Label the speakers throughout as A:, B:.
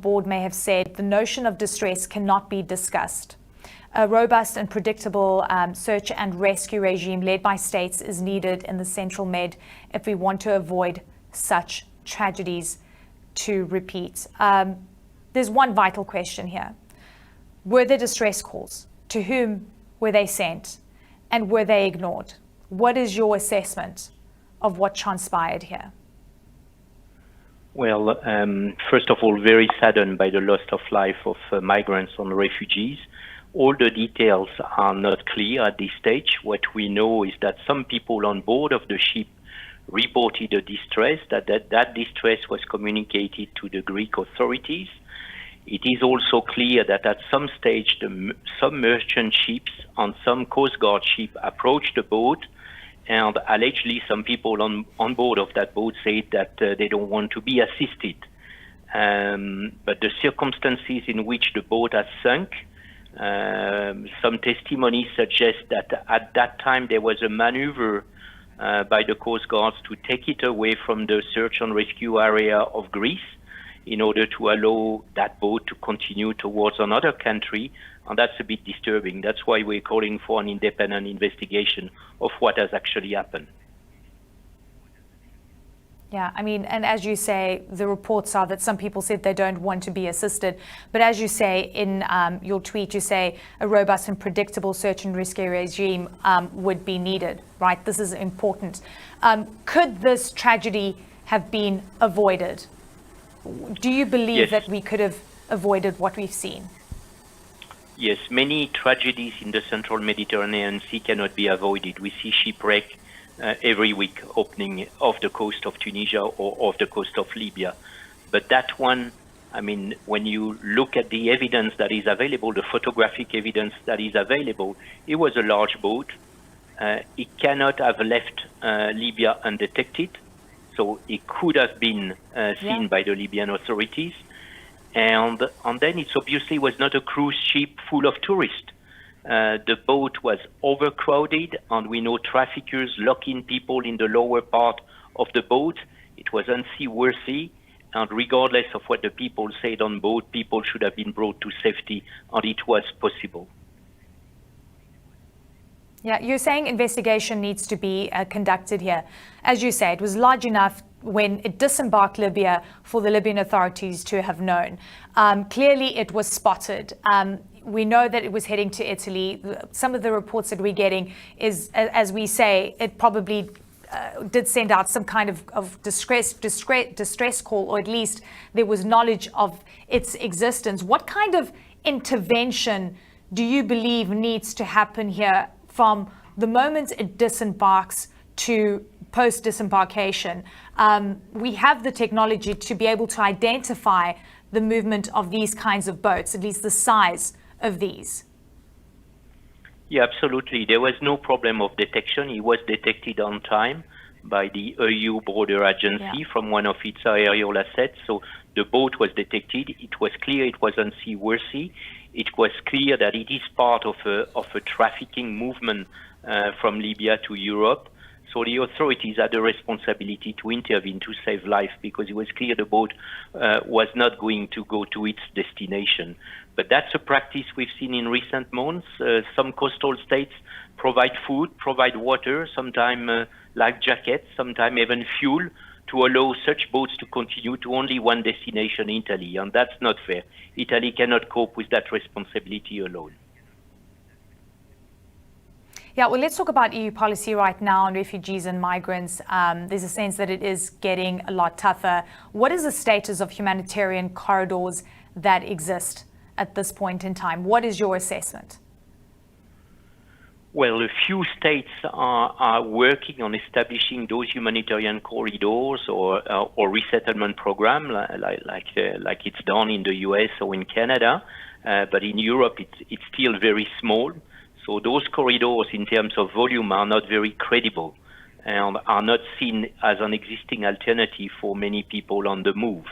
A: board may have said the notion of distress cannot be discussed. A robust and predictable search and rescue regime led by states is needed in the Central Med if we want to avoid such tragedies to repeat. There's one vital question here. Were there distress calls? To whom were they sent? And were they ignored? What is your assessment of what transpired here?
B: Well, first of all, very saddened by the loss of life of migrants and refugees. All the details are not clear at this stage. What we know is that some people on board of the ship reported a distress, that distress was communicated to the Greek authorities. It is also clear that at some stage some merchant ships and some Coast Guard ship approached the boat, and allegedly some people on board of that boat said that they don't want to be assisted. But the circumstances in which the boat has sunk, some testimony suggests that at that time there was a maneuver by the Coast Guards to take it away from the search and rescue area of Greece in order to allow that boat to continue towards another country, and that's a bit disturbing. That's why we're calling for an independent investigation of what has actually happened.
A: Yeah, I mean, and as you say, the reports are that some people said they don't want to be assisted. But as you say in your tweet, you say a robust and predictable search and rescue regime would be needed, right? This is important. Could this tragedy have been avoided? Do you believe that we could have avoided what we've seen?
B: Yes, many tragedies in the central Mediterranean Sea cannot be avoided. We see shipwreck every week opening off the coast of Tunisia or off the coast of Libya. But that one, I mean, when you look at the evidence that is available, the photographic evidence that is available, it was a large boat. It cannot have left Libya undetected. So it could have been seen by the Libyan authorities. And then it obviously was not a cruise ship full of tourists. The boat was overcrowded, and we know traffickers locking people in the lower part of the boat. It was unseaworthy, and regardless of what the people said on board, people should have been brought to safety, and it was possible.
A: Yeah, you're saying investigation needs to be conducted here. As you say, it was large enough when it disembarked Libya for the Libyan authorities to have known. Clearly, it was spotted. We know that it was heading to Italy. Some of the reports that we're getting is, as we say, it probably did send out some kind of distress call, or at least there was knowledge of its existence. What kind of intervention do you believe needs to happen here from the moment it disembarks to post-disembarkation? We have the technology to be able to identify the movement of these kinds of boats, at least the size of these.
B: Yeah, absolutely. There was no problem of detection. It was detected on time by the EU border agency from one of its aerial assets. So the boat was detected. It was clear it was unseaworthy. It was clear that it is part of a trafficking movement from Libya to Europe. So the authorities had a responsibility to intervene to save life, because it was clear the boat was not going to go to its destination. But that's a practice we've seen in recent months. Some coastal states provide food, provide water, sometimes life jackets, sometimes even fuel, to allow such boats to continue to only one destination, Italy. And that's not fair. Italy cannot cope with that responsibility alone.
A: Yeah, well, let's talk about EU policy right now on refugees and migrants. There's a sense that it is getting a lot tougher. What is the status of humanitarian corridors that exist at this point in time? What is your assessment?
B: Well, a few states are working on establishing those humanitarian corridors or resettlement program, like it's done in the US or in Canada. But in Europe, it's still very small. So those corridors, in terms of volume, are not very credible and are not seen as an existing alternative for many people on the move.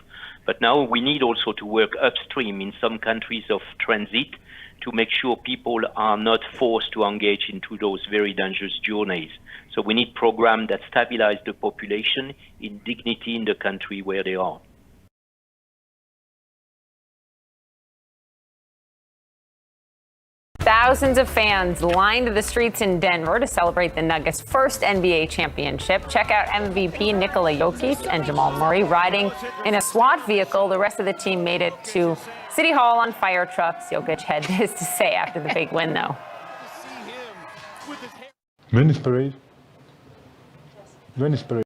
B: But now we need also to work upstream in some countries of transit to make sure people are not forced to engage into those very dangerous journeys. So we need programs that stabilize the population in dignity in the country where they are.
C: Thousands of fans lined the streets in Denver to celebrate the Nuggets' first NBA championship. Check out MVP Nikola Jokic and Jamal Murray riding in a SWAT vehicle. The rest of the team made it to City Hall on fire trucks. Jokic had this to say after the big win, though.
D: Venice Parade. Venice Parade.